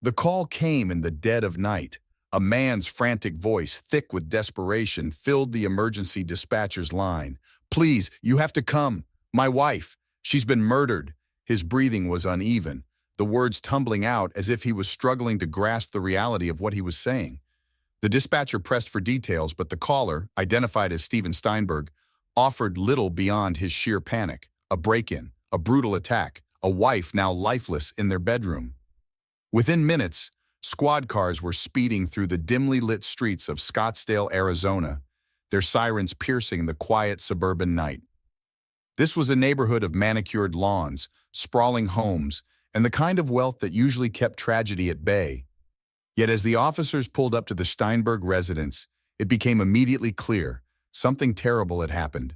The call came in the dead of night. A man's frantic voice, thick with desperation, filled the emergency dispatcher's line. "Please, you have to come. My wife. She's been murdered." His breathing was uneven, the words tumbling out as if he was struggling to grasp the reality of what he was saying. The dispatcher pressed for details, but the caller, identified as Steven Steinberg, offered little beyond his sheer panic. A break-in, a brutal attack, a wife now lifeless in their bedroom. Within minutes, squad cars were speeding through the dimly lit streets of Scottsdale, Arizona, their sirens piercing the quiet suburban night. This was a neighborhood of manicured lawns, sprawling homes, and the kind of wealth that usually kept tragedy at bay. Yet as the officers pulled up to the Steinberg residence, it became immediately clear something terrible had happened.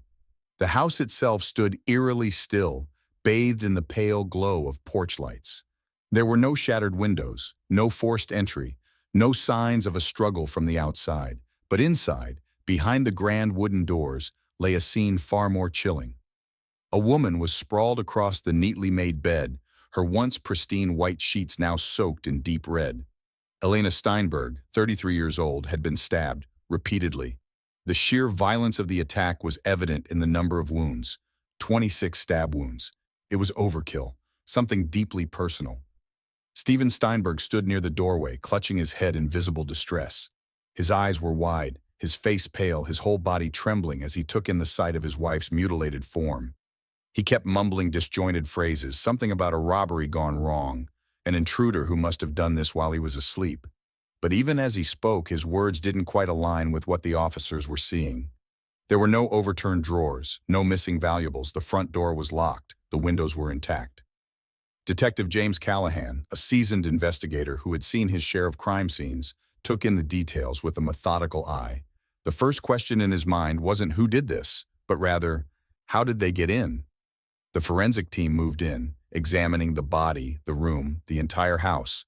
The house itself stood eerily still, bathed in the pale glow of porch lights. There were no shattered windows, no forced entry, no signs of a struggle from the outside. But inside, behind the grand wooden doors, lay a scene far more chilling. A woman was sprawled across the neatly made bed, her once pristine white sheets now soaked in deep red. Elena Steinberg, 33 years old, had been stabbed, repeatedly. The sheer violence of the attack was evident in the number of wounds, 26 stab wounds. It was overkill, something deeply personal. Steven Steinberg stood near the doorway, clutching his head in visible distress. His eyes were wide, his face pale, his whole body trembling as he took in the sight of his wife's mutilated form. He kept mumbling disjointed phrases, something about a robbery gone wrong, an intruder who must have done this while he was asleep. But even as he spoke, his words didn't quite align with what the officers were seeing. There were no overturned drawers, no missing valuables. The front door was locked, the windows were intact. Detective James Callahan, a seasoned investigator who had seen his share of crime scenes, took in the details with a methodical eye. The first question in his mind wasn't who did this, but rather, how did they get in? The forensic team moved in, examining the body, the room, the entire house.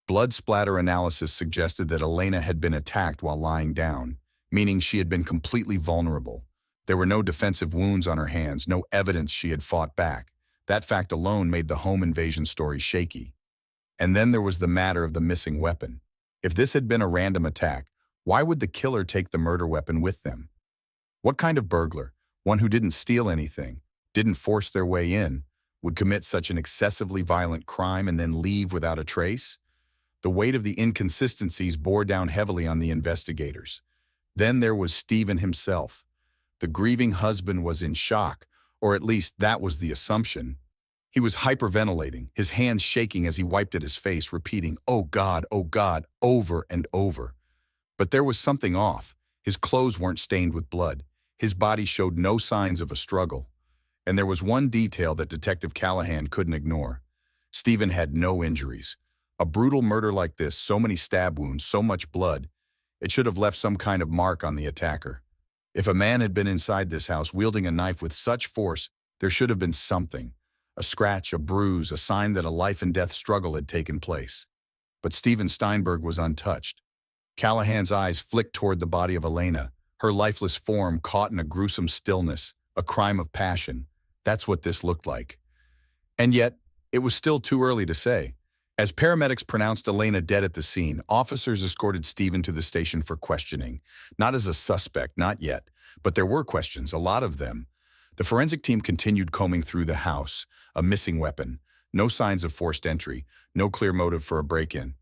Blood splatter analysis suggested that Elena had been attacked while lying down, meaning she had been completely vulnerable. There were no defensive wounds on her hands, no evidence she had fought back. That fact alone made the home invasion story shaky. And then there was the matter of the missing weapon. If this had been a random attack, why would the killer take the murder weapon with them? What kind of burglar, one who didn't steal anything, didn't force their way in, would commit such an excessively violent crime and then leave without a trace? The weight of the inconsistencies bore down heavily on the investigators. Then there was Steven himself. The grieving husband was in shock, or at least that was the assumption. He was hyperventilating, his hands shaking as he wiped at his face, repeating, oh God," over and over. But there was something off. His clothes weren't stained with blood. His body showed no signs of a struggle. And there was one detail that Detective Callahan couldn't ignore. Steven had no injuries. A brutal murder like this, so many stab wounds, so much blood, it should have left some kind of mark on the attacker. If a man had been inside this house wielding a knife with such force, there should have been something. A scratch, a bruise, a sign that a life-and-death struggle had taken place. But Steven Steinberg was untouched. Callahan's eyes flicked toward the body of Elena, her lifeless form caught in a gruesome stillness, a crime of passion. That's what this looked like. And yet, it was still too early to say. As paramedics pronounced Elena dead at the scene, officers escorted Steven to the station for questioning. Not as a suspect, not yet, but there were questions, a lot of them. The forensic team continued combing through the house. A missing weapon, no signs of forced entry, no clear motive for a break-in.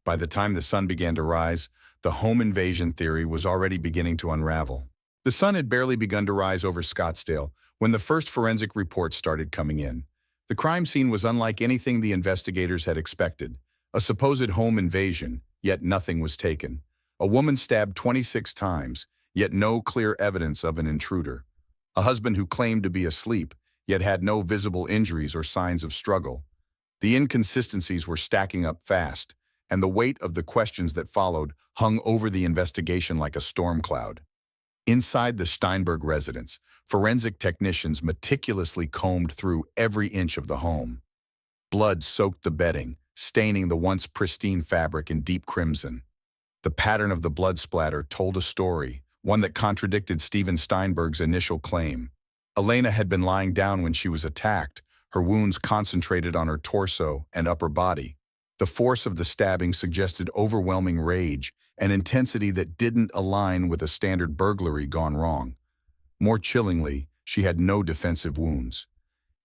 By the time the sun began to rise, the home invasion theory was already beginning to unravel. The sun had barely begun to rise over Scottsdale when the first forensic reports started coming in. The crime scene was unlike anything the investigators had expected. A supposed home invasion, yet nothing was taken. A woman stabbed 26 times, yet no clear evidence of an intruder. A husband who claimed to be asleep, yet had no visible injuries or signs of struggle. The inconsistencies were stacking up fast, and the weight of the questions that followed hung over the investigation like a storm cloud. Inside the Steinberg residence, forensic technicians meticulously combed through every inch of the home. Blood soaked the bedding, staining the once pristine fabric in deep crimson. The pattern of the blood splatter told a story, one that contradicted Steven Steinberg's initial claim. Elena had been lying down when she was attacked, her wounds concentrated on her torso and upper body. The force of the stabbing suggested overwhelming rage, an intensity that didn't align with a standard burglary gone wrong. More chillingly, she had no defensive wounds.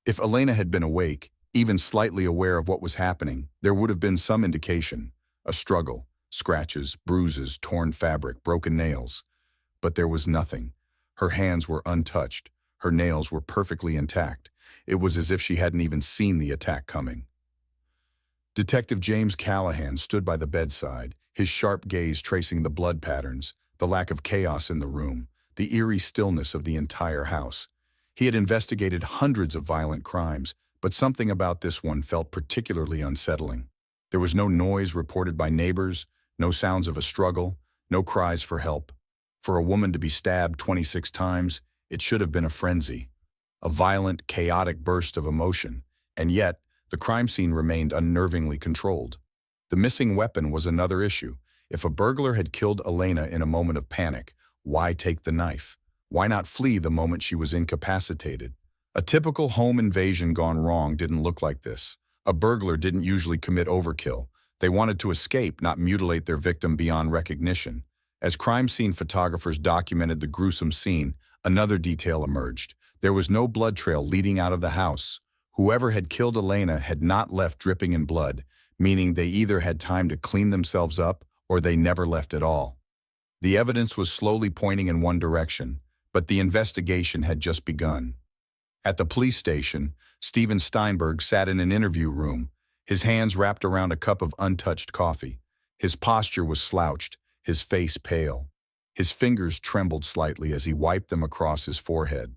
If Elena had been awake, even slightly aware of what was happening, there would have been some indication. A struggle, scratches, bruises, torn fabric, broken nails. But there was nothing. Her hands were untouched. Her nails were perfectly intact. It was as if she hadn't even seen the attack coming. Detective James Callahan stood by the bedside, his sharp gaze tracing the blood patterns, the lack of chaos in the room, the eerie stillness of the entire house. He had investigated hundreds of violent crimes, but something about this one felt particularly unsettling. There was no noise reported by neighbors, no sounds of a struggle, no cries for help. For a woman to be stabbed 26 times, it should have been a frenzy, a violent, chaotic burst of emotion, and yet, the crime scene remained unnervingly controlled. The missing weapon was another issue. If a burglar had killed Elena in a moment of panic, why take the knife? Why not flee the moment she was incapacitated? A typical home invasion gone wrong didn't look like this. A burglar didn't usually commit overkill. They wanted to escape, not mutilate their victim beyond recognition. As crime scene photographers documented the gruesome scene, another detail emerged. There was no blood trail leading out of the house. Whoever had killed Elena had not left dripping in blood, meaning they either had time to clean themselves up or they never left at all. The evidence was slowly pointing in one direction, but the investigation had just begun. At the police station, Steven Steinberg sat in an interview room, his hands wrapped around a cup of untouched coffee. His posture was slouched, his face pale. His fingers trembled slightly as he wiped them across his forehead.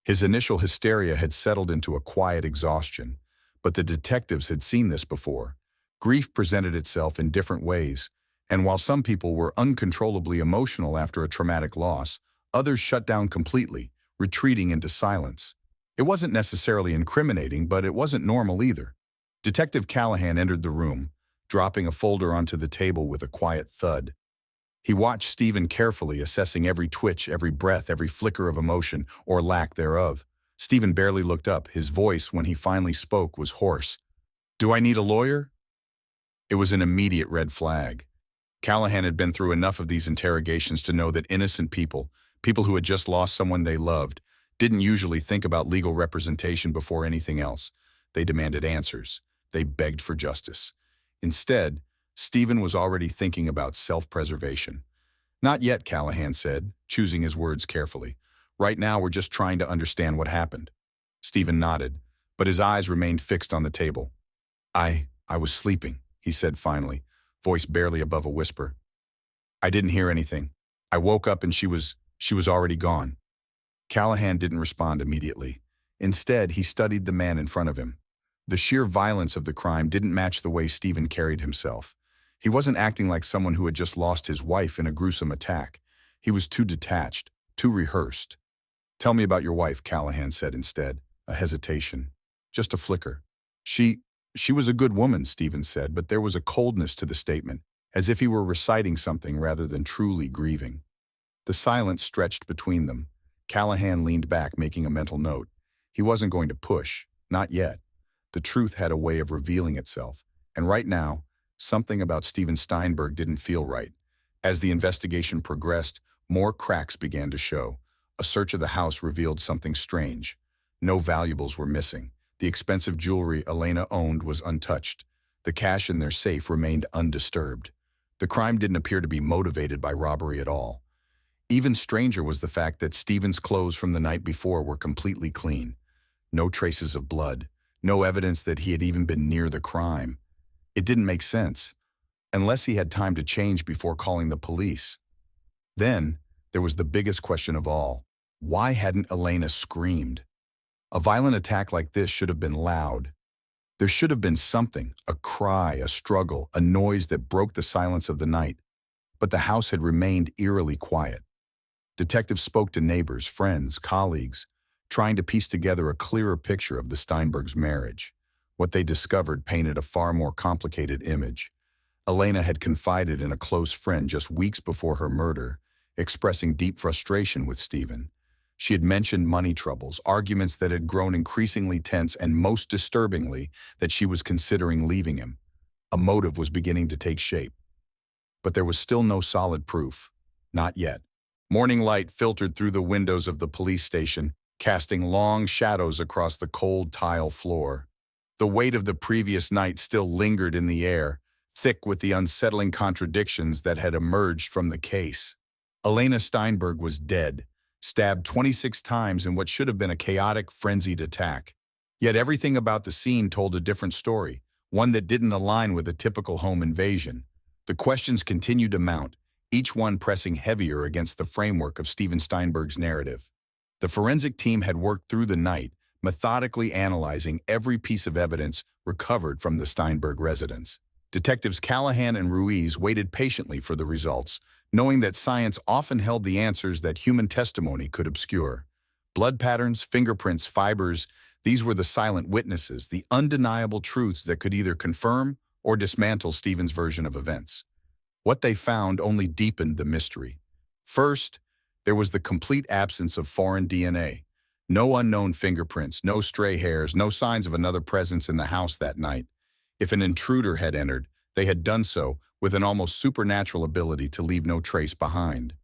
His initial hysteria had settled into a quiet exhaustion, but the detectives had seen this before. Grief presented itself in different ways, and while some people were uncontrollably emotional after a traumatic loss, others shut down completely, retreating into silence. It wasn't necessarily incriminating, but it wasn't normal either. Detective Callahan entered the room, dropping a folder onto the table with a quiet thud. He watched Stephen carefully, assessing every twitch, every breath, every flicker of emotion, or lack thereof. Stephen barely looked up. His voice, when he finally spoke, was hoarse. "Do I need a lawyer?" It was an immediate red flag. Callahan had been through enough of these interrogations to know that innocent people who had just lost someone they loved, didn't usually think about legal representation before anything else. They demanded answers. They begged for justice. Instead, Stephen was already thinking about self-preservation. "Not yet," Callahan said, choosing his words carefully. "Right now, we're just trying to understand what happened." Stephen nodded, but his eyes remained fixed on the table. I was sleeping," he said finally, voice barely above a whisper. "I didn't hear anything. I woke up and she was already gone." Callahan didn't respond immediately. Instead, he studied the man in front of him. The sheer violence of the crime didn't match the way Stephen carried himself. He wasn't acting like someone who had just lost his wife in a gruesome attack. He was too detached, too rehearsed. "Tell me about your wife," Callahan said instead, a hesitation. Just a flicker. She was a good woman," Stephen said, but there was a coldness to the statement, as if he were reciting something rather than truly grieving. The silence stretched between them. Callahan leaned back, making a mental note. He wasn't going to push, not yet. The truth had a way of revealing itself, and right now, something about Steven Steinberg didn't feel right. As the investigation progressed, more cracks began to show. A search of the house revealed something strange. No valuables were missing. The expensive jewelry Elena owned was untouched. The cash in their safe remained undisturbed. The crime didn't appear to be motivated by robbery at all. Even stranger was the fact that Stephen's clothes from the night before were completely clean. No traces of blood. No evidence that he had even been near the crime. It didn't make sense, unless he had time to change before calling the police. Then, there was the biggest question of all. Why hadn't Elena screamed? A violent attack like this should have been loud. There should have been something, a cry, a struggle, a noise that broke the silence of the night. But the house had remained eerily quiet. Detectives spoke to neighbors, friends, colleagues, trying to piece together a clearer picture of the Steinbergs' marriage. What they discovered painted a far more complicated image. Elena had confided in a close friend just weeks before her murder, expressing deep frustration with Stephen. She had mentioned money troubles, arguments that had grown increasingly tense, and most disturbingly, that she was considering leaving him. A motive was beginning to take shape. But there was still no solid proof. Not yet. Morning light filtered through the windows of the police station, casting long shadows across the cold tile floor. The weight of the previous night still lingered in the air, thick with the unsettling contradictions that had emerged from the case. Elena Steinberg was dead, stabbed 26 times in what should have been a chaotic, frenzied attack. Yet everything about the scene told a different story, one that didn't align with a typical home invasion. The questions continued to mount, each one pressing heavier against the framework of Steven Steinberg's narrative. The forensic team had worked through the night, methodically analyzing every piece of evidence recovered from the Steinberg residence. Detectives Callahan and Ruiz waited patiently for the results, knowing that science often held the answers that human testimony could obscure. Blood patterns, fingerprints, fibers, these were the silent witnesses, the undeniable truths that could either confirm or dismantle Steven's version of events. What they found only deepened the mystery. First, there was the complete absence of foreign DNA. No unknown fingerprints, no stray hairs, no signs of another presence in the house that night. If an intruder had entered, they had done so with an almost supernatural ability to leave no trace behind.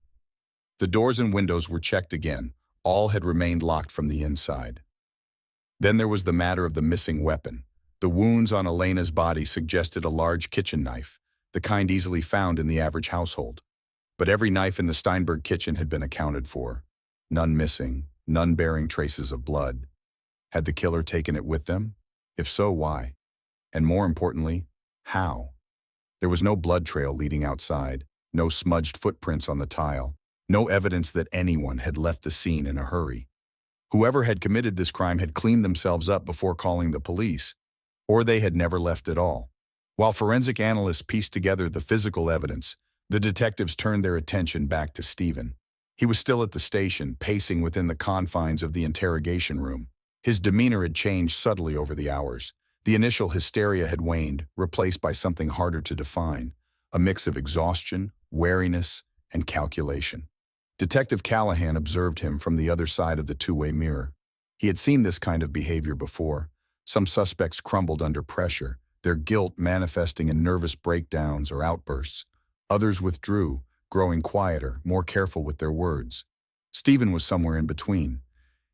The doors and windows were checked again. All had remained locked from the inside. Then there was the matter of the missing weapon. The wounds on Elena's body suggested a large kitchen knife, the kind easily found in the average household. But every knife in the Steinberg kitchen had been accounted for. None missing, none bearing traces of blood. Had the killer taken it with them? If so, why? And more importantly, how? There was no blood trail leading outside, no smudged footprints on the tile, no evidence that anyone had left the scene in a hurry. Whoever had committed this crime had cleaned themselves up before calling the police, or they had never left at all. While forensic analysts pieced together the physical evidence, the detectives turned their attention back to Steven. He was still at the station, pacing within the confines of the interrogation room. His demeanor had changed subtly over the hours. The initial hysteria had waned, replaced by something harder to define, a mix of exhaustion, wariness, and calculation. Detective Callahan observed him from the other side of the two-way mirror. He had seen this kind of behavior before. Some suspects crumbled under pressure, their guilt manifesting in nervous breakdowns or outbursts. Others withdrew, growing quieter, more careful with their words. Steven was somewhere in between.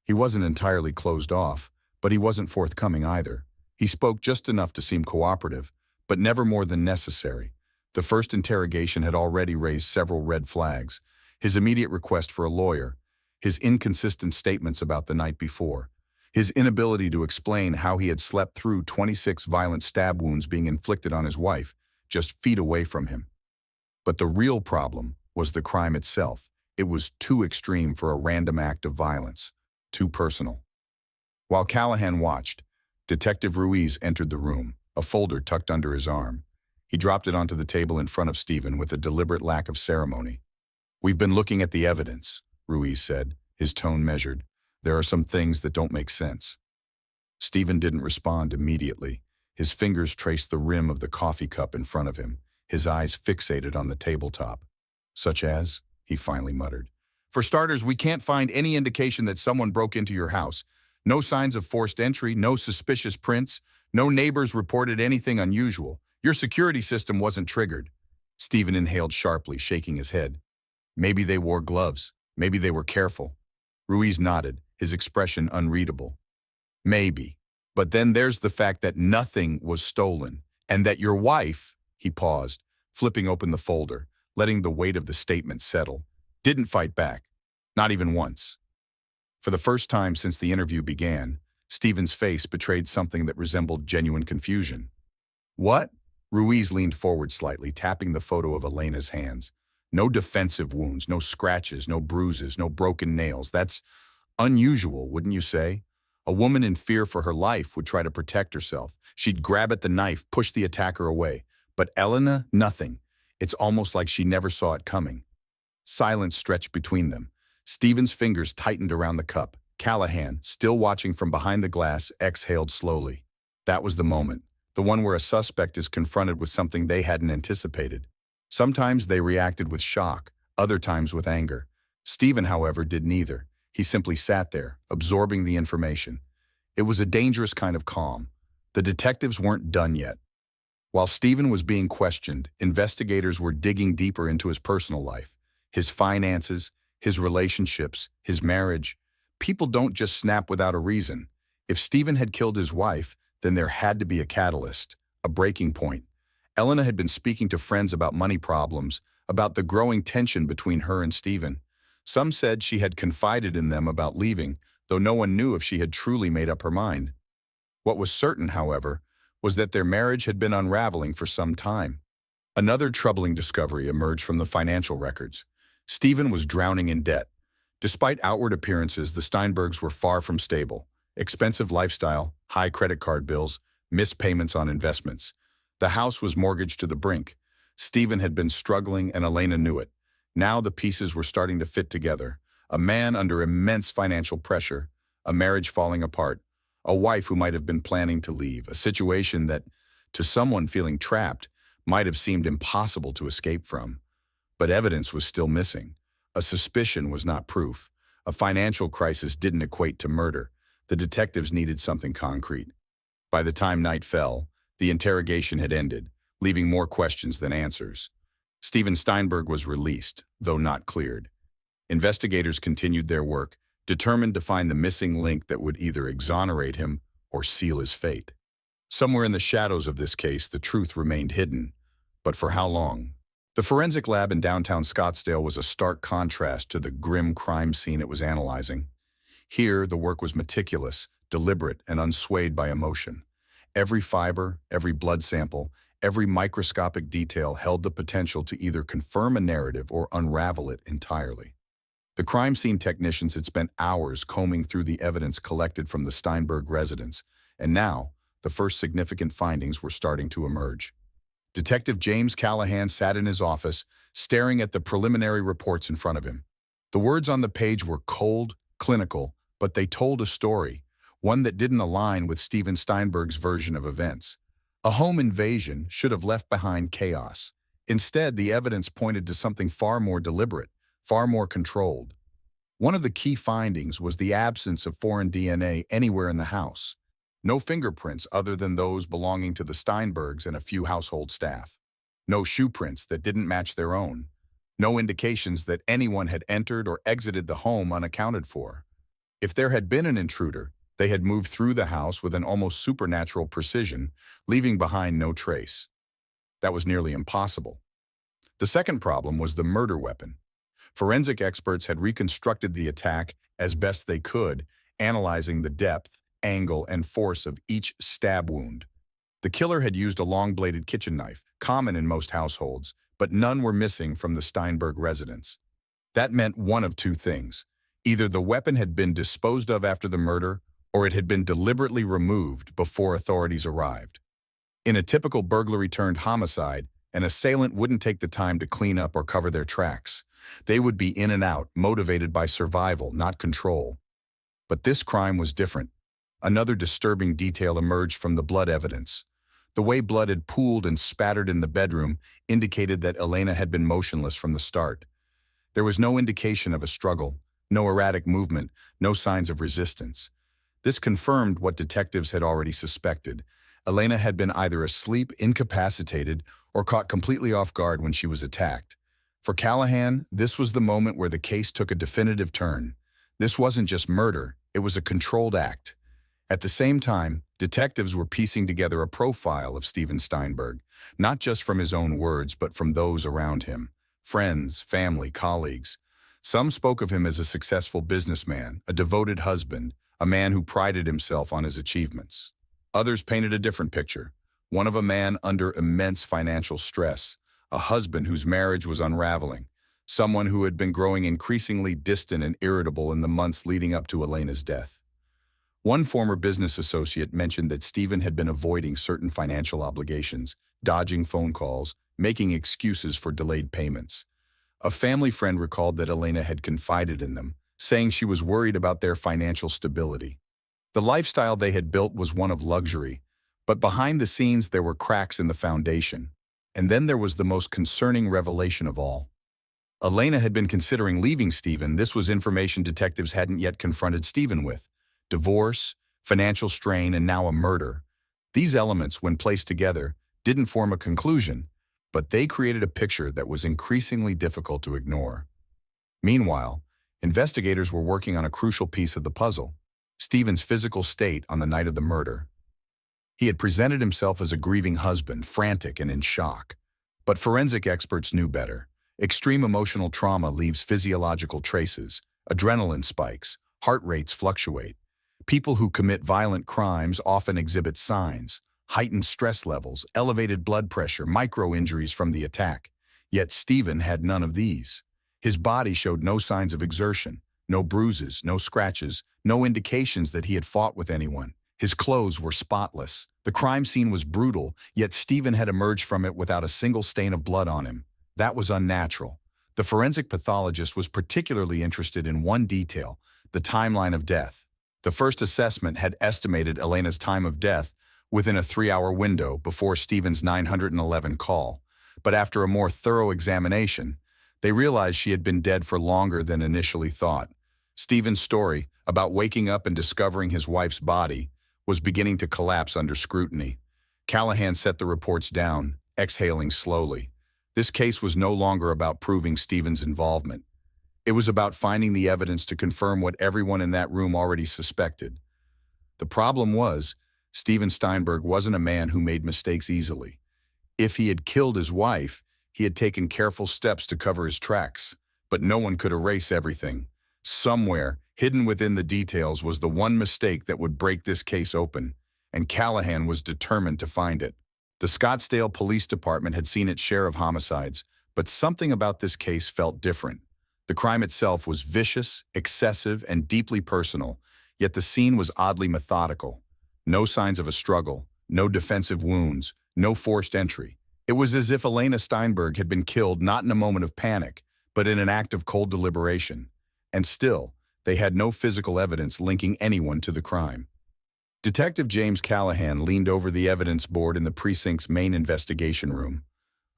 He wasn't entirely closed off, but he wasn't forthcoming either. He spoke just enough to seem cooperative, but never more than necessary. The first interrogation had already raised several red flags. His immediate request for a lawyer, his inconsistent statements about the night before, his inability to explain how he had slept through 26 violent stab wounds being inflicted on his wife, just feet away from him. But the real problem was the crime itself. It was too extreme for a random act of violence, too personal. While Callahan watched, Detective Ruiz entered the room, a folder tucked under his arm. He dropped it onto the table in front of Steven with a deliberate lack of ceremony. "We've been looking at the evidence," Ruiz said, his tone measured. "There are some things that don't make sense." Steven didn't respond immediately. His fingers traced the rim of the coffee cup in front of him, his eyes fixated on the tabletop. "Such as?" he finally muttered. "For starters, we can't find any indication that someone broke into your house. No signs of forced entry, no suspicious prints, no neighbors reported anything unusual. Your security system wasn't triggered." Steven inhaled sharply, shaking his head. "Maybe they wore gloves. Maybe they were careful." Ruiz nodded, his expression unreadable. "Maybe. But then there's the fact that nothing was stolen, and that your wife," he paused, flipping open the folder, letting the weight of the statement settle, "didn't fight back. Not even once." For the first time since the interview began, Steven's face betrayed something that resembled genuine confusion. "What?" Ruiz leaned forward slightly, tapping the photo of Elena's hands. "No defensive wounds, no scratches, no bruises, no broken nails. That's unusual, wouldn't you say? A woman in fear for her life would try to protect herself. She'd grab at the knife, push the attacker away. But Elena, nothing. It's almost like she never saw it coming." Silence stretched between them. Steven's fingers tightened around the cup. Callahan, still watching from behind the glass, exhaled slowly. That was the moment, the one where a suspect is confronted with something they hadn't anticipated. Sometimes they reacted with shock, other times with anger. Steven, however, did neither. He simply sat there, absorbing the information. It was a dangerous kind of calm. The detectives weren't done yet. While Stephen was being questioned, investigators were digging deeper into his personal life, his finances, his relationships, his marriage. People don't just snap without a reason. If Stephen had killed his wife, then there had to be a catalyst, a breaking point. Elena had been speaking to friends about money problems, about the growing tension between her and Stephen. Some said she had confided in them about leaving, though no one knew if she had truly made up her mind. What was certain, however, was that their marriage had been unraveling for some time. Another troubling discovery emerged from the financial records. Stephen was drowning in debt. Despite outward appearances, the Steinbergs were far from stable. Expensive lifestyle, high credit card bills, missed payments on investments. The house was mortgaged to the brink. Stephen had been struggling and Elena knew it. Now the pieces were starting to fit together. A man under immense financial pressure, a marriage falling apart, a wife who might have been planning to leave, a situation that, to someone feeling trapped, might have seemed impossible to escape from. But evidence was still missing. A suspicion was not proof. A financial crisis didn't equate to murder. The detectives needed something concrete. By the time night fell, the interrogation had ended, leaving more questions than answers. Stephen Steinberg was released, though not cleared. Investigators continued their work, determined to find the missing link that would either exonerate him or seal his fate. Somewhere in the shadows of this case, the truth remained hidden. But for how long? The forensic lab in downtown Scottsdale was a stark contrast to the grim crime scene it was analyzing. Here, the work was meticulous, deliberate, and unswayed by emotion. Every fiber, every blood sample, every microscopic detail held the potential to either confirm a narrative or unravel it entirely. The crime scene technicians had spent hours combing through the evidence collected from the Steinberg residence, and now, the first significant findings were starting to emerge. Detective James Callahan sat in his office, staring at the preliminary reports in front of him. The words on the page were cold, clinical, but they told a story, one that didn't align with Stephen Steinberg's version of events. A home invasion should have left behind chaos. Instead, the evidence pointed to something far more deliberate, far more controlled. One of the key findings was the absence of foreign DNA anywhere in the house. No fingerprints other than those belonging to the Steinbergs and a few household staff. No shoe prints that didn't match their own. No indications that anyone had entered or exited the home unaccounted for. If there had been an intruder, they had moved through the house with an almost supernatural precision, leaving behind no trace. That was nearly impossible. The second problem was the murder weapon. Forensic experts had reconstructed the attack as best they could, analyzing the depth, angle, and force of each stab wound. The killer had used a long-bladed kitchen knife, common in most households, but none were missing from the Steinberg residence. That meant one of two things. Either the weapon had been disposed of after the murder, or it had been deliberately removed before authorities arrived. In a typical burglary-turned-homicide, an assailant wouldn't take the time to clean up or cover their tracks. They would be in and out, motivated by survival, not control. But this crime was different. Another disturbing detail emerged from the blood evidence. The way blood had pooled and spattered in the bedroom indicated that Elena had been motionless from the start. There was no indication of a struggle, no erratic movement, no signs of resistance. This confirmed what detectives had already suspected. Elena had been either asleep, incapacitated, or caught completely off guard when she was attacked. For Callahan, this was the moment where the case took a definitive turn. This wasn't just murder, it was a controlled act. At the same time, detectives were piecing together a profile of Stephen Steinberg, not just from his own words, but from those around him. Friends, family, colleagues. Some spoke of him as a successful businessman, a devoted husband, a man who prided himself on his achievements. Others painted a different picture, one of a man under immense financial stress, a husband whose marriage was unraveling, someone who had been growing increasingly distant and irritable in the months leading up to Elena's death. One former business associate mentioned that Stephen had been avoiding certain financial obligations, dodging phone calls, making excuses for delayed payments. A family friend recalled that Elena had confided in them, saying she was worried about their financial stability. The lifestyle they had built was one of luxury, but behind the scenes there were cracks in the foundation. And then there was the most concerning revelation of all. Elena had been considering leaving Stephen. This was information detectives hadn't yet confronted Stephen with. Divorce, financial strain, and now a murder. These elements, when placed together, didn't form a conclusion, but they created a picture that was increasingly difficult to ignore. Meanwhile, investigators were working on a crucial piece of the puzzle: Stephen's physical state on the night of the murder. He had presented himself as a grieving husband, frantic and in shock. But forensic experts knew better. Extreme emotional trauma leaves physiological traces, adrenaline spikes, heart rates fluctuate. People who commit violent crimes often exhibit signs: heightened stress levels, elevated blood pressure, micro-injuries from the attack. Yet Stephen had none of these. His body showed no signs of exertion, no bruises, no scratches, no indications that he had fought with anyone. His clothes were spotless. The crime scene was brutal, yet Stephen had emerged from it without a single stain of blood on him. That was unnatural. The forensic pathologist was particularly interested in one detail: the timeline of death. The first assessment had estimated Elena's time of death within a 3-hour window before Stephen's 911 call. But after a more thorough examination, they realized she had been dead for longer than initially thought. Stephen's story about waking up and discovering his wife's body was beginning to collapse under scrutiny. Callahan set the reports down, exhaling slowly. This case was no longer about proving Stephen's involvement. It was about finding the evidence to confirm what everyone in that room already suspected. The problem was, Stephen Steinberg wasn't a man who made mistakes easily. If he had killed his wife, he had taken careful steps to cover his tracks, but no one could erase everything. Somewhere, hidden within the details, was the one mistake that would break this case open, and Callahan was determined to find it. The Scottsdale Police Department had seen its share of homicides, but something about this case felt different. The crime itself was vicious, excessive, and deeply personal, yet the scene was oddly methodical. No signs of a struggle, no defensive wounds, no forced entry. It was as if Elena Steinberg had been killed not in a moment of panic, but in an act of cold deliberation. And still, they had no physical evidence linking anyone to the crime. Detective James Callahan leaned over the evidence board in the precinct's main investigation room.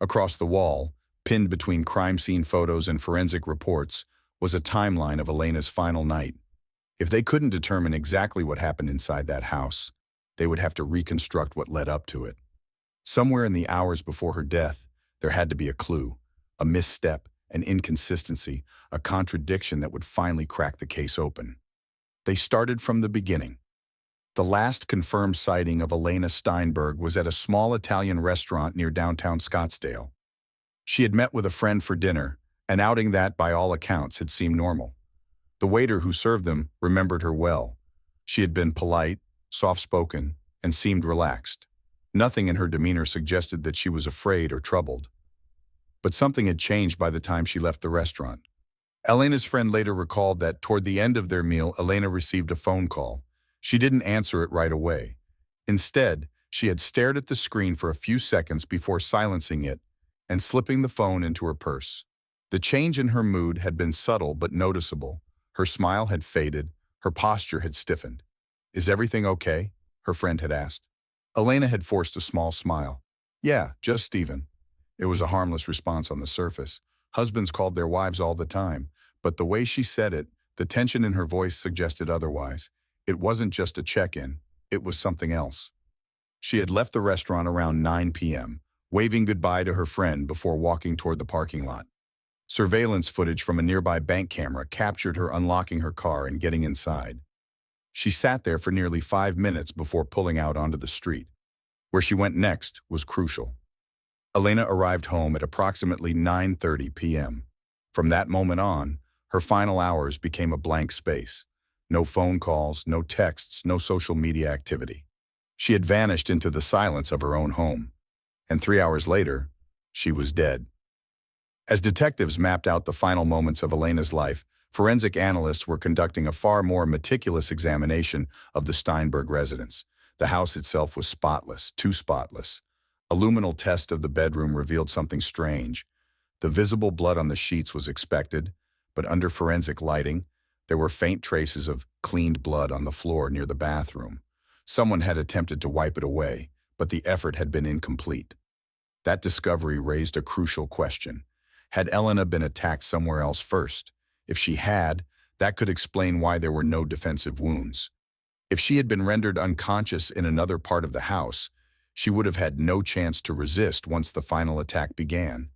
Across the wall, pinned between crime scene photos and forensic reports, was a timeline of Elena's final night. If they couldn't determine exactly what happened inside that house, they would have to reconstruct what led up to it. Somewhere in the hours before her death, there had to be a clue, a misstep, an inconsistency, a contradiction that would finally crack the case open. They started from the beginning. The last confirmed sighting of Elena Steinberg was at a small Italian restaurant near downtown Scottsdale. She had met with a friend for dinner, an outing that, by all accounts, had seemed normal. The waiter who served them remembered her well. She had been polite, soft-spoken, and seemed relaxed. Nothing in her demeanor suggested that she was afraid or troubled. But something had changed by the time she left the restaurant. Elena's friend later recalled that toward the end of their meal, Elena received a phone call. She didn't answer it right away. Instead, she had stared at the screen for a few seconds before silencing it and slipping the phone into her purse. The change in her mood had been subtle but noticeable. Her smile had faded, her posture had stiffened. "Is everything okay?" her friend had asked. Elena had forced a small smile. "Yeah, just Stephen." It was a harmless response on the surface. Husbands called their wives all the time, but the way she said it, the tension in her voice suggested otherwise. It wasn't just a check-in, it was something else. She had left the restaurant around 9 p.m., waving goodbye to her friend before walking toward the parking lot. Surveillance footage from a nearby bank camera captured her unlocking her car and getting inside. She sat there for nearly 5 minutes before pulling out onto the street. Where she went next was crucial. Elena arrived home at approximately 9:30 p.m. From that moment on, her final hours became a blank space. No phone calls, no texts, no social media activity. She had vanished into the silence of her own home. And 3 hours later, she was dead. As detectives mapped out the final moments of Elena's life, forensic analysts were conducting a far more meticulous examination of the Steinberg residence. The house itself was spotless, too spotless. A luminal test of the bedroom revealed something strange. The visible blood on the sheets was expected, but under forensic lighting, there were faint traces of cleaned blood on the floor near the bathroom. Someone had attempted to wipe it away, but the effort had been incomplete. That discovery raised a crucial question. Had Elena been attacked somewhere else first? If she had, that could explain why there were no defensive wounds. If she had been rendered unconscious in another part of the house, She would have had no chance to resist once the final attack began.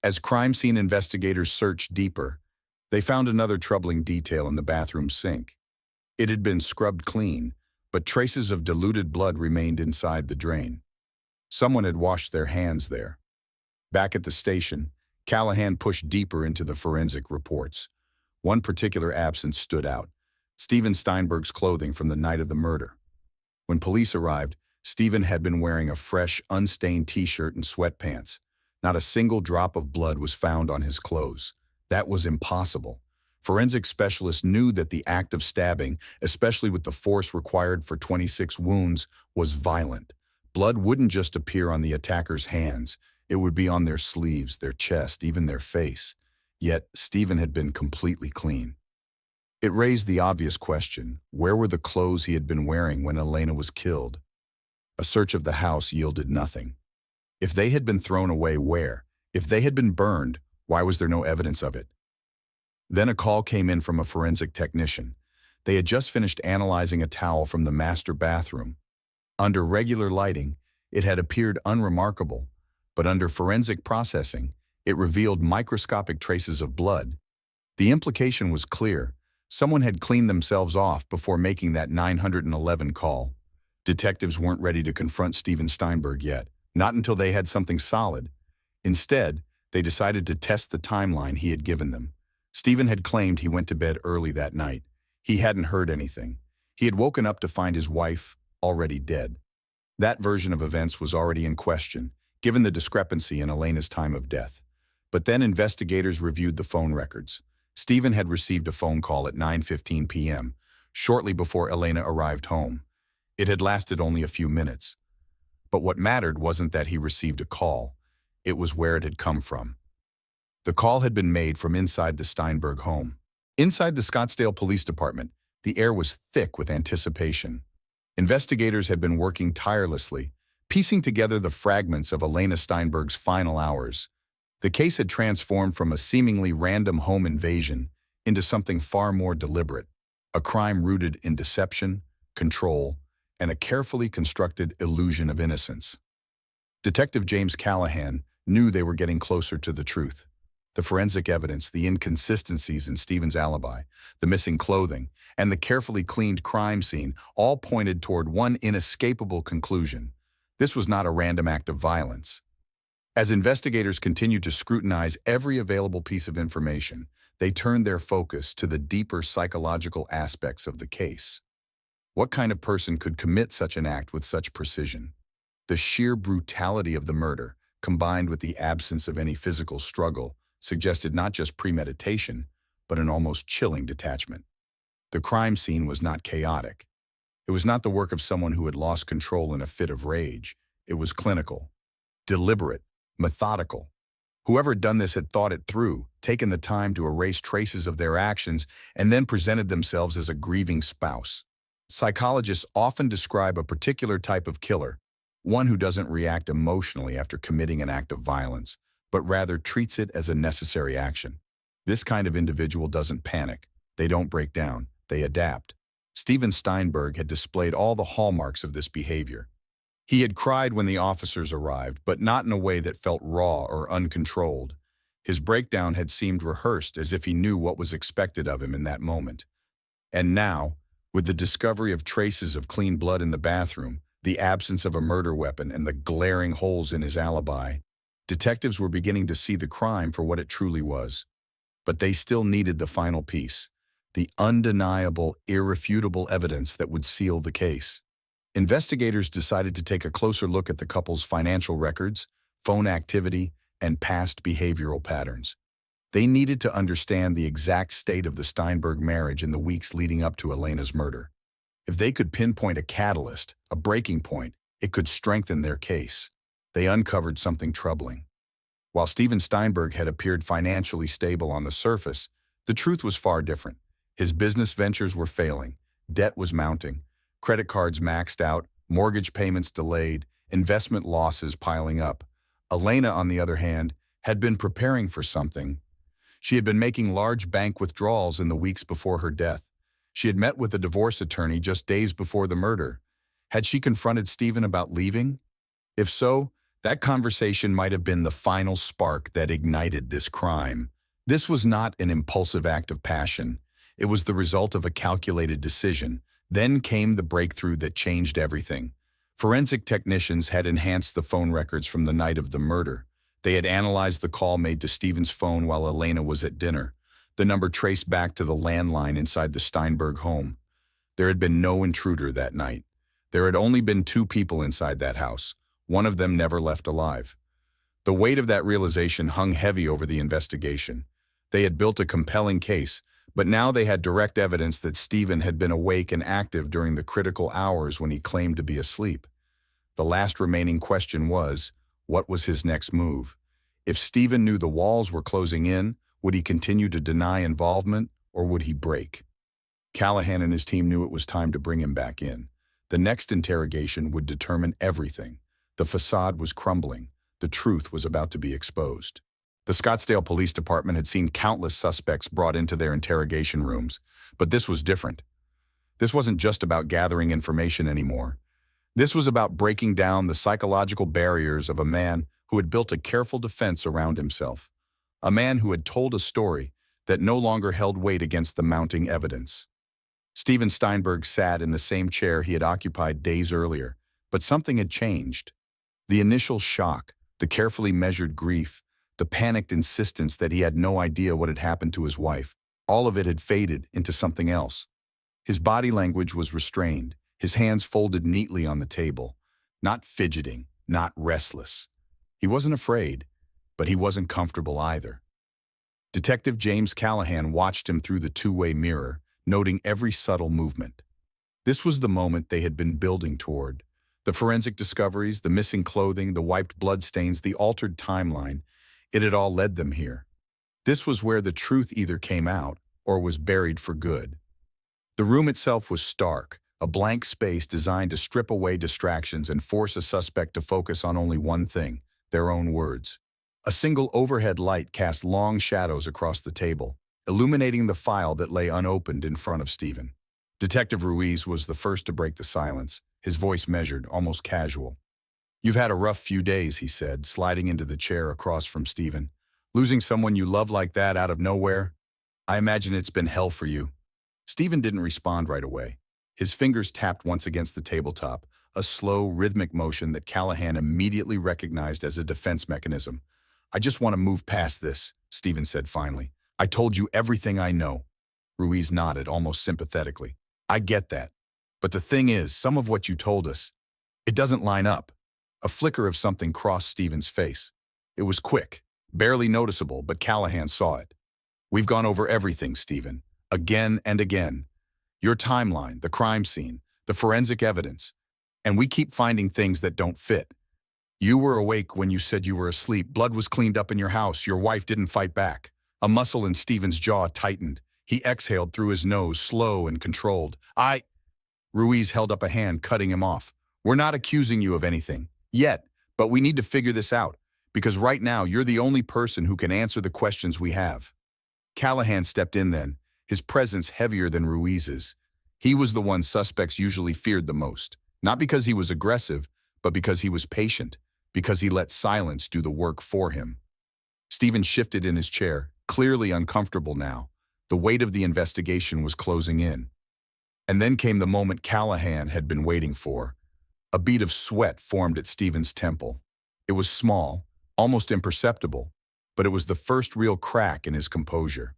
As crime scene investigators searched deeper, they found another troubling detail in the bathroom sink. It had been scrubbed clean, but traces of diluted blood remained inside the drain. Someone had washed their hands there. Back at the station, Callahan pushed deeper into the forensic reports. One particular absence stood out: Steven Steinberg's clothing from the night of the murder. When police arrived, Steven had been wearing a fresh, unstained t-shirt and sweatpants. Not a single drop of blood was found on his clothes. That was impossible. Forensic specialists knew that the act of stabbing, especially with the force required for 26 wounds, was violent. Blood wouldn't just appear on the attacker's hands. It would be on their sleeves, their chest, even their face. Yet, Steven had been completely clean. It raised the obvious question: where were the clothes he had been wearing when Elena was killed? A search of the house yielded nothing. If they had been thrown away, where? If they had been burned, why was there no evidence of it? Then a call came in from a forensic technician. They had just finished analyzing a towel from the master bathroom. Under regular lighting, it had appeared unremarkable, but under forensic processing, it revealed microscopic traces of blood. The implication was clear: someone had cleaned themselves off before making that 911 call. Detectives weren't ready to confront Steven Steinberg yet, not until they had something solid. Instead, they decided to test the timeline he had given them. Steven had claimed he went to bed early that night. He hadn't heard anything. He had woken up to find his wife already dead. That version of events was already in question, given the discrepancy in Elena's time of death. But then investigators reviewed the phone records. Steven had received a phone call at 9:15 p.m., shortly before Elena arrived home. It had lasted only a few minutes. But what mattered wasn't that he received a call. It was where it had come from. The call had been made from inside the Steinberg home. Inside the Scottsdale Police Department, the air was thick with anticipation. Investigators had been working tirelessly, piecing together the fragments of Elena Steinberg's final hours. The case had transformed from a seemingly random home invasion into something far more deliberate, a crime rooted in deception, control, and a carefully constructed illusion of innocence. Detective James Callahan knew they were getting closer to the truth. The forensic evidence, the inconsistencies in Steven's alibi, the missing clothing, and the carefully cleaned crime scene all pointed toward one inescapable conclusion: this was not a random act of violence. As investigators continued to scrutinize every available piece of information, they turned their focus to the deeper psychological aspects of the case. What kind of person could commit such an act with such precision? The sheer brutality of the murder, combined with the absence of any physical struggle, suggested not just premeditation, but an almost chilling detachment. The crime scene was not chaotic. It was not the work of someone who had lost control in a fit of rage. It was clinical, deliberate, methodical. Whoever had done this had thought it through, taken the time to erase traces of their actions, and then presented themselves as a grieving spouse. Psychologists often describe a particular type of killer, one who doesn't react emotionally after committing an act of violence, but rather treats it as a necessary action. This kind of individual doesn't panic. They don't break down. They adapt. Steven Steinberg had displayed all the hallmarks of this behavior. He had cried when the officers arrived, but not in a way that felt raw or uncontrolled. His breakdown had seemed rehearsed, as if he knew what was expected of him in that moment. And now, with the discovery of traces of clean blood in the bathroom, the absence of a murder weapon, and the glaring holes in his alibi, detectives were beginning to see the crime for what it truly was. But they still needed the final piece: the undeniable, irrefutable evidence that would seal the case. Investigators decided to take a closer look at the couple's financial records, phone activity, and past behavioral patterns. They needed to understand the exact state of the Steinberg marriage in the weeks leading up to Elena's murder. If they could pinpoint a catalyst, a breaking point, it could strengthen their case. They uncovered something troubling. While Steven Steinberg had appeared financially stable on the surface, the truth was far different. His business ventures were failing, debt was mounting, credit cards maxed out, mortgage payments delayed, investment losses piling up. Elena, on the other hand, had been preparing for something. She had been making large bank withdrawals in the weeks before her death. She had met with a divorce attorney just days before the murder. Had she confronted Steven about leaving? If so, that conversation might have been the final spark that ignited this crime. This was not an impulsive act of passion. It was the result of a calculated decision. Then came the breakthrough that changed everything. Forensic technicians had enhanced the phone records from the night of the murder. They had analyzed the call made to Stephen's phone while Elena was at dinner. The number traced back to the landline inside the Steinberg home. There had been no intruder that night. There had only been two people inside that house. One of them never left alive. The weight of that realization hung heavy over the investigation. They had built a compelling case, but now they had direct evidence that Stephen had been awake and active during the critical hours when he claimed to be asleep. The last remaining question was, what was his next move? If Stephen knew the walls were closing in, would he continue to deny involvement, or would he break? Callahan and his team knew it was time to bring him back in. The next interrogation would determine everything. The facade was crumbling. The truth was about to be exposed. The Scottsdale Police Department had seen countless suspects brought into their interrogation rooms, but this was different. This wasn't just about gathering information anymore. This was about breaking down the psychological barriers of a man who had built a careful defense around himself. A man who had told a story that no longer held weight against the mounting evidence. Stephen Steinberg sat in the same chair he had occupied days earlier, but something had changed. The initial shock, the carefully measured grief, the panicked insistence that he had no idea what had happened to his wife, all of it had faded into something else. His body language was restrained, his hands folded neatly on the table, not fidgeting, not restless. He wasn't afraid, but he wasn't comfortable either. Detective James Callahan watched him through the two-way mirror, noting every subtle movement. This was the moment they had been building toward. The forensic discoveries, the missing clothing, the wiped bloodstains, the altered timeline, it had all led them here. This was where the truth either came out or was buried for good. The room itself was stark, a blank space designed to strip away distractions and force a suspect to focus on only one thing, their own words. A single overhead light cast long shadows across the table, illuminating the file that lay unopened in front of Stephen. Detective Ruiz was the first to break the silence, his voice measured, almost casual. "You've had a rough few days," he said, sliding into the chair across from Stephen. "Losing someone you love like that out of nowhere? I imagine it's been hell for you." Stephen didn't respond right away. His fingers tapped once against the tabletop, a slow, rhythmic motion that Callahan immediately recognized as a defense mechanism. "I just want to move past this," Stephen said finally. "I told you everything I know." Ruiz nodded, almost sympathetically. "I get that. But the thing is, some of what you told us, it doesn't line up." A flicker of something crossed Stephen's face. It was quick, barely noticeable, but Callahan saw it. "We've gone over everything, Stephen, again and again. Your timeline, the crime scene, the forensic evidence, and we keep finding things that don't fit. You were awake when you said you were asleep. Blood was cleaned up in your house. Your wife didn't fight back." A muscle in Stephen's jaw tightened. He exhaled through his nose, slow and controlled. Ruiz held up a hand, cutting him off. "We're not accusing you of anything. Yet, but we need to figure this out, because right now you're the only person who can answer the questions we have." Callahan stepped in then, his presence heavier than Ruiz's. He was the one suspects usually feared the most, not because he was aggressive, but because he was patient, because he let silence do the work for him. Stephen shifted in his chair, clearly uncomfortable now. The weight of the investigation was closing in. And then came the moment Callahan had been waiting for. A bead of sweat formed at Stephen's temple. It was small, almost imperceptible, but it was the first real crack in his composure.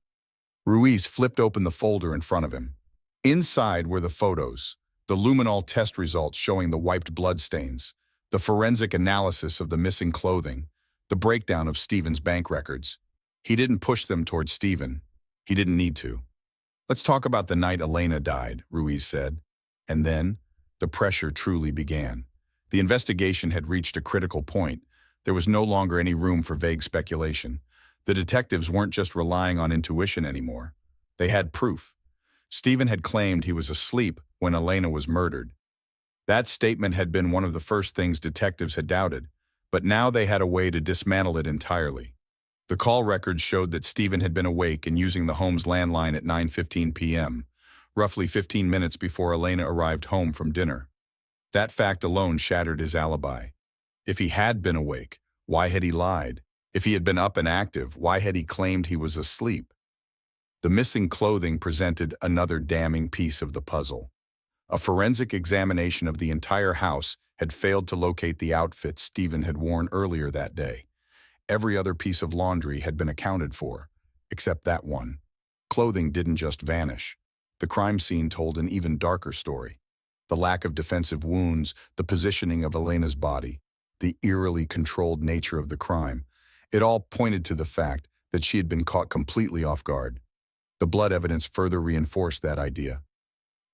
Ruiz flipped open the folder in front of him. Inside were the photos, the luminol test results showing the wiped bloodstains, the forensic analysis of the missing clothing, the breakdown of Stephen's bank records. He didn't push them toward Stephen. He didn't need to. "Let's talk about the night Elena died," Ruiz said. And then, the pressure truly began. The investigation had reached a critical point. There was no longer any room for vague speculation. The detectives weren't just relying on intuition anymore. They had proof. Stephen had claimed he was asleep when Elena was murdered. That statement had been one of the first things detectives had doubted, but now they had a way to dismantle it entirely. The call records showed that Stephen had been awake and using the home's landline at 9:15 p.m., roughly 15 minutes before Elena arrived home from dinner. That fact alone shattered his alibi. If he had been awake, why had he lied? If he had been up and active, why had he claimed he was asleep? The missing clothing presented another damning piece of the puzzle. A forensic examination of the entire house had failed to locate the outfit Stephen had worn earlier that day. Every other piece of laundry had been accounted for, except that one. Clothing didn't just vanish. The crime scene told an even darker story. The lack of defensive wounds, the positioning of Elena's body, the eerily controlled nature of the crime, it all pointed to the fact that she had been caught completely off guard. The blood evidence further reinforced that idea.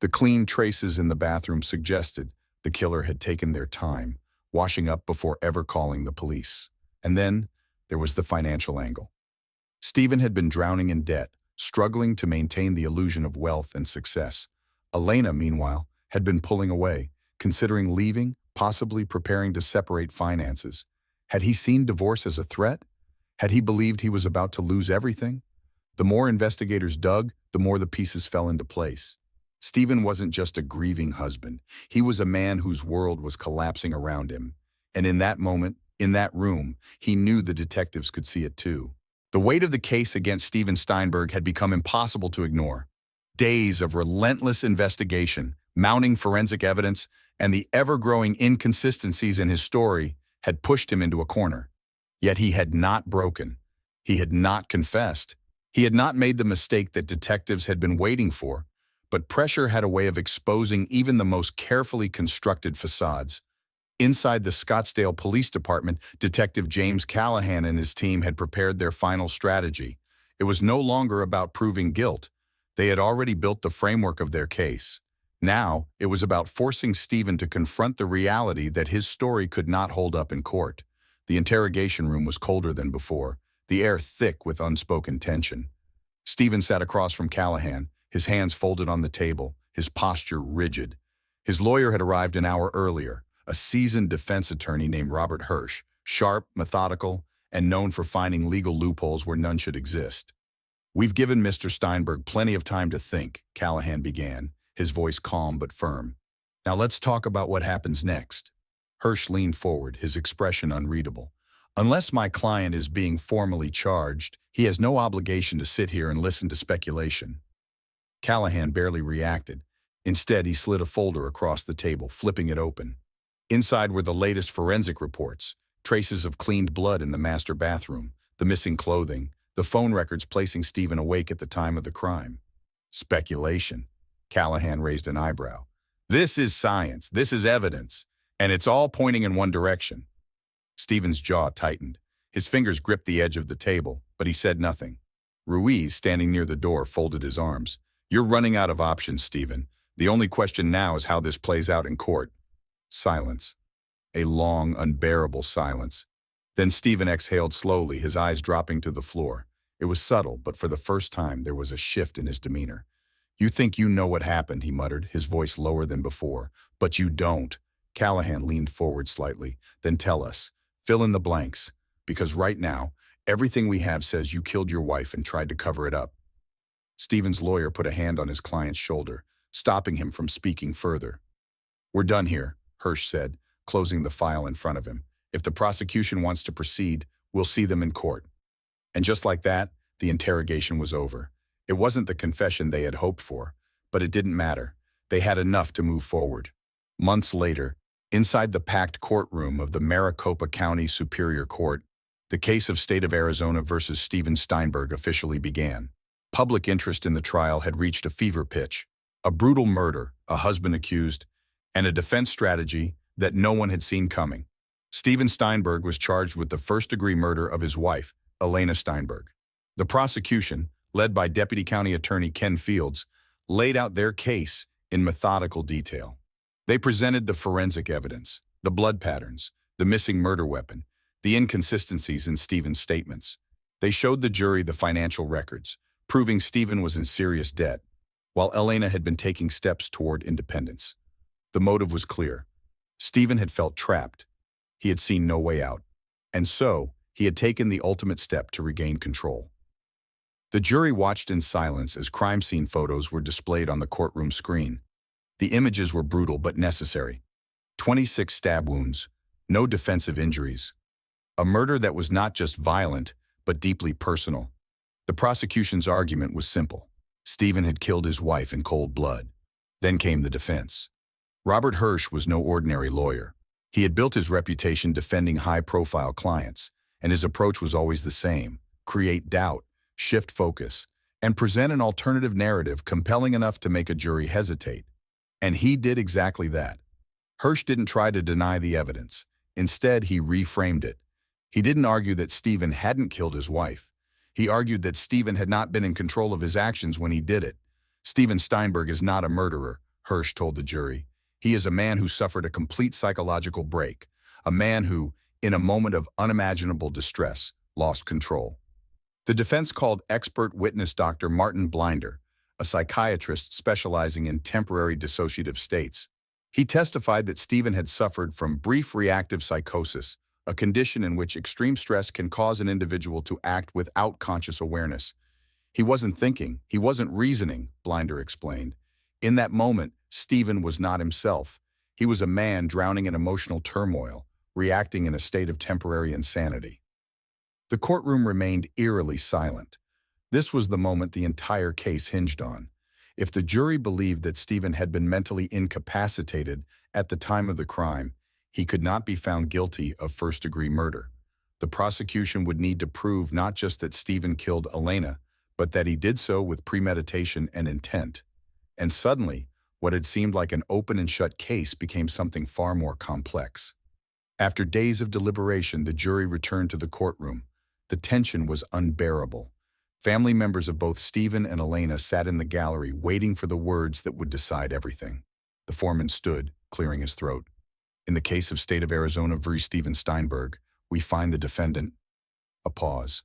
The clean traces in the bathroom suggested the killer had taken their time, washing up before ever calling the police. And then there was the financial angle. Stephen had been drowning in debt, struggling to maintain the illusion of wealth and success. Elena, meanwhile, had been pulling away, considering leaving, possibly preparing to separate finances. Had he seen divorce as a threat? Had he believed he was about to lose everything? The more investigators dug, the more the pieces fell into place. Stephen wasn't just a grieving husband. He was a man whose world was collapsing around him. And in that moment, in that room, he knew the detectives could see it too. The weight of the case against Stephen Steinberg had become impossible to ignore. Days of relentless investigation, mounting forensic evidence, and the ever-growing inconsistencies in his story had pushed him into a corner. Yet he had not broken. He had not confessed. He had not made the mistake that detectives had been waiting for. But pressure had a way of exposing even the most carefully constructed facades. Inside the Scottsdale Police Department, Detective James Callahan and his team had prepared their final strategy. It was no longer about proving guilt. They had already built the framework of their case. Now, it was about forcing Stephen to confront the reality that his story could not hold up in court. The interrogation room was colder than before, the air thick with unspoken tension. Stephen sat across from Callahan, his hands folded on the table, his posture rigid. His lawyer had arrived an hour earlier, a seasoned defense attorney named Robert Hirsch, sharp, methodical, and known for finding legal loopholes where none should exist. "We've given Mr. Steinberg plenty of time to think," Callahan began, his voice calm but firm. "Now let's talk about what happens next." Hirsch leaned forward, his expression unreadable. "Unless my client is being formally charged, he has no obligation to sit here and listen to speculation." Callahan barely reacted. Instead, he slid a folder across the table, flipping it open. Inside were the latest forensic reports, traces of cleaned blood in the master bathroom, the missing clothing, the phone records placing Stephen awake at the time of the crime. Speculation. Callahan raised an eyebrow. "This is science, this is evidence, and it's all pointing in one direction." Stephen's jaw tightened. His fingers gripped the edge of the table, but he said nothing. Ruiz, standing near the door, folded his arms. "You're running out of options, Stephen. The only question now is how this plays out in court." Silence. A long, unbearable silence. Then Stephen exhaled slowly, his eyes dropping to the floor. It was subtle, but for the first time there was a shift in his demeanor. "You think you know what happened," he muttered, his voice lower than before. "But you don't." Callahan leaned forward slightly. "Then tell us. Fill in the blanks. Because right now, everything we have says you killed your wife and tried to cover it up." Stephen's lawyer put a hand on his client's shoulder, stopping him from speaking further. "We're done here," Hirsch said, closing the file in front of him. "If the prosecution wants to proceed, we'll see them in court." And just like that, the interrogation was over. It wasn't the confession they had hoped for, but it didn't matter. They had enough to move forward. Months later, inside the packed courtroom of the Maricopa County Superior Court, the case of State of Arizona versus Stephen Steinberg officially began. Public interest in the trial had reached a fever pitch. A brutal murder, a husband accused, and a defense strategy that no one had seen coming. Stephen Steinberg was charged with the first-degree murder of his wife, Elena Steinberg. The prosecution, led by Deputy County Attorney Ken Fields, laid out their case in methodical detail. They presented the forensic evidence, the blood patterns, the missing murder weapon, the inconsistencies in Stephen's statements. They showed the jury the financial records, proving Stephen was in serious debt, while Elena had been taking steps toward independence. The motive was clear. Stephen had felt trapped. He had seen no way out. And so, he had taken the ultimate step to regain control. The jury watched in silence as crime scene photos were displayed on the courtroom screen. The images were brutal but necessary. 26 stab wounds, No defensive injuries. A murder that was not just violent, but deeply personal. The prosecution's argument was simple. Stephen had killed his wife in cold blood. Then came the defense. Robert Hirsch was no ordinary lawyer. He had built his reputation defending high-profile clients, and his approach was always the same: create doubt, shift focus, and present an alternative narrative compelling enough to make a jury hesitate. And he did exactly that. Hirsch didn't try to deny the evidence. Instead, he reframed it. He didn't argue that Stephen hadn't killed his wife. He argued that Stephen had not been in control of his actions when he did it. Stephen Steinberg is not a murderer, Hirsch told the jury. He is a man who suffered a complete psychological break, a man who, in a moment of unimaginable distress, lost control. The defense called expert witness Dr. Martin Blinder, a psychiatrist specializing in temporary dissociative states. He testified that Stephen had suffered from brief reactive psychosis, a condition in which extreme stress can cause an individual to act without conscious awareness. He wasn't thinking, he wasn't reasoning, Blinder explained. In that moment, Stephen was not himself. He was a man drowning in emotional turmoil, reacting in a state of temporary insanity. The courtroom remained eerily silent. This was the moment the entire case hinged on. If the jury believed that Stephen had been mentally incapacitated at the time of the crime, he could not be found guilty of first-degree murder. The prosecution would need to prove not just that Stephen killed Elena, but that he did so with premeditation and intent. And suddenly, what had seemed like an open and shut case became something far more complex. After days of deliberation, the jury returned to the courtroom. The tension was unbearable. Family members of both Stephen and Elena sat in the gallery waiting for the words that would decide everything. The foreman stood, clearing his throat. In the case of State of Arizona v. Stephen Steinberg, we find the defendant. A pause.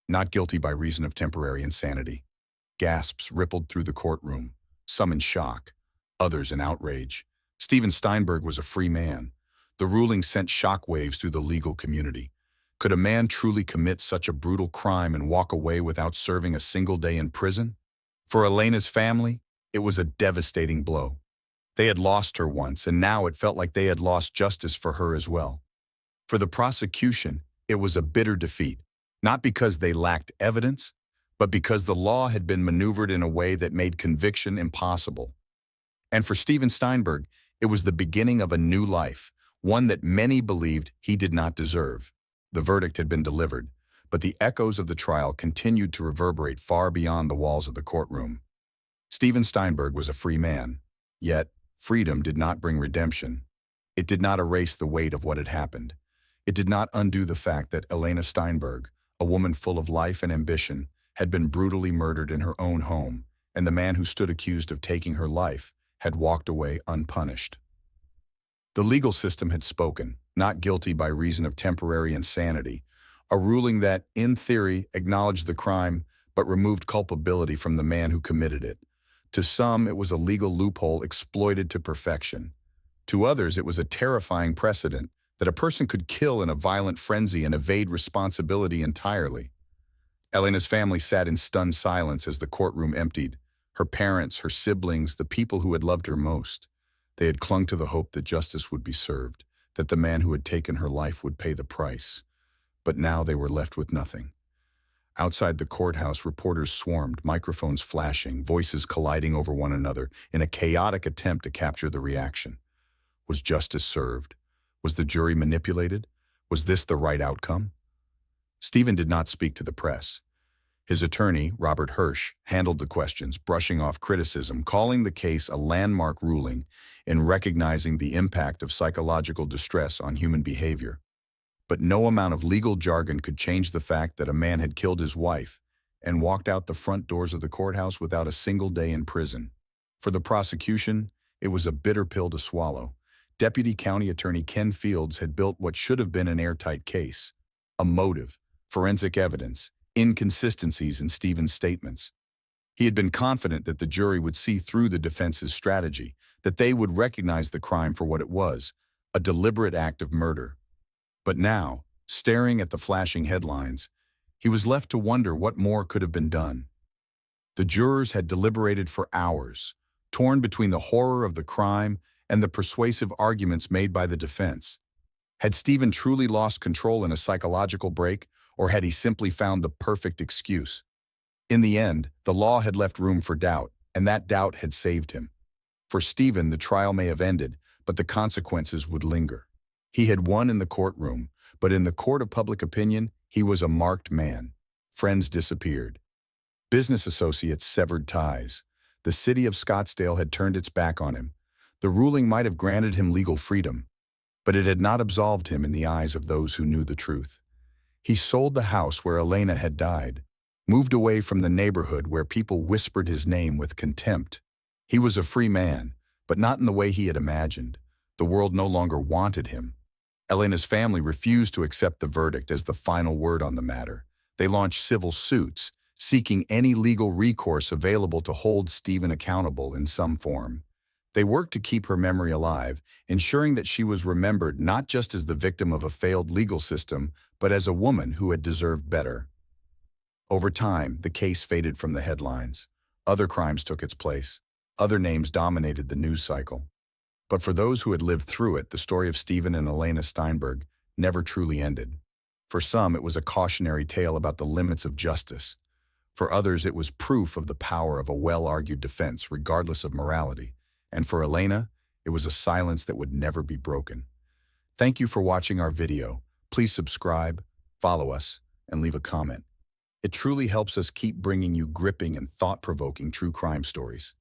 Not guilty by reason of temporary insanity. Gasps rippled through the courtroom, some in shock, others in outrage. Stephen Steinberg was a free man. The ruling sent shockwaves through the legal community. Could a man truly commit such a brutal crime and walk away without serving a single day in prison? For Elena's family, it was a devastating blow. They had lost her once, and now it felt like they had lost justice for her as well. For the prosecution, it was a bitter defeat, not because they lacked evidence, but because the law had been maneuvered in a way that made conviction impossible. And for Stephen Steinberg, it was the beginning of a new life, one that many believed he did not deserve. The verdict had been delivered, but the echoes of the trial continued to reverberate far beyond the walls of the courtroom. Stephen Steinberg was a free man, yet freedom did not bring redemption. It did not erase the weight of what had happened. It did not undo the fact that Elena Steinberg, a woman full of life and ambition, had been brutally murdered in her own home, and the man who stood accused of taking her life had walked away unpunished. The legal system had spoken, not guilty by reason of temporary insanity, a ruling that, in theory, acknowledged the crime but removed culpability from the man who committed it. To some, it was a legal loophole exploited to perfection. To others, it was a terrifying precedent that a person could kill in a violent frenzy and evade responsibility entirely. Elena's family sat in stunned silence as the courtroom emptied. Her parents, her siblings, the people who had loved her most. They had clung to the hope that justice would be served, that the man who had taken her life would pay the price. But now they were left with nothing. Outside the courthouse, reporters swarmed, microphones flashing, voices colliding over one another in a chaotic attempt to capture the reaction. Was justice served? Was the jury manipulated? Was this the right outcome? Stephen did not speak to the press. His attorney, Robert Hirsch, handled the questions, brushing off criticism, calling the case a landmark ruling in recognizing the impact of psychological distress on human behavior. But no amount of legal jargon could change the fact that a man had killed his wife and walked out the front doors of the courthouse without a single day in prison. For the prosecution, it was a bitter pill to swallow. Deputy County Attorney Ken Fields had built what should have been an airtight case. A motive, forensic evidence, inconsistencies in Stephen's statements. He had been confident that the jury would see through the defense's strategy, that they would recognize the crime for what it was, a deliberate act of murder. But now, staring at the flashing headlines, he was left to wonder what more could have been done. The jurors had deliberated for hours, torn between the horror of the crime and the persuasive arguments made by the defense. Had Stephen truly lost control in a psychological break, or had he simply found the perfect excuse? In the end, the law had left room for doubt, and that doubt had saved him. For Stephen, the trial may have ended, but the consequences would linger. He had won in the courtroom, but in the court of public opinion, he was a marked man. Friends disappeared. Business associates severed ties. The city of Scottsdale had turned its back on him. The ruling might have granted him legal freedom, but it had not absolved him in the eyes of those who knew the truth. He sold the house where Elena had died, moved away from the neighborhood where people whispered his name with contempt. He was a free man, but not in the way he had imagined. The world no longer wanted him. Elena's family refused to accept the verdict as the final word on the matter. They launched civil suits, seeking any legal recourse available to hold Stephen accountable in some form. They worked to keep her memory alive, ensuring that she was remembered not just as the victim of a failed legal system, but as a woman who had deserved better. Over time, the case faded from the headlines. Other crimes took its place. Other names dominated the news cycle. But for those who had lived through it, the story of Stephen and Elena Steinberg never truly ended. For some, it was a cautionary tale about the limits of justice. For others, it was proof of the power of a well-argued defense, regardless of morality. And for Elena, it was a silence that would never be broken. Thank you for watching our video. Please subscribe, follow us, and leave a comment. It truly helps us keep bringing you gripping and thought-provoking true crime stories.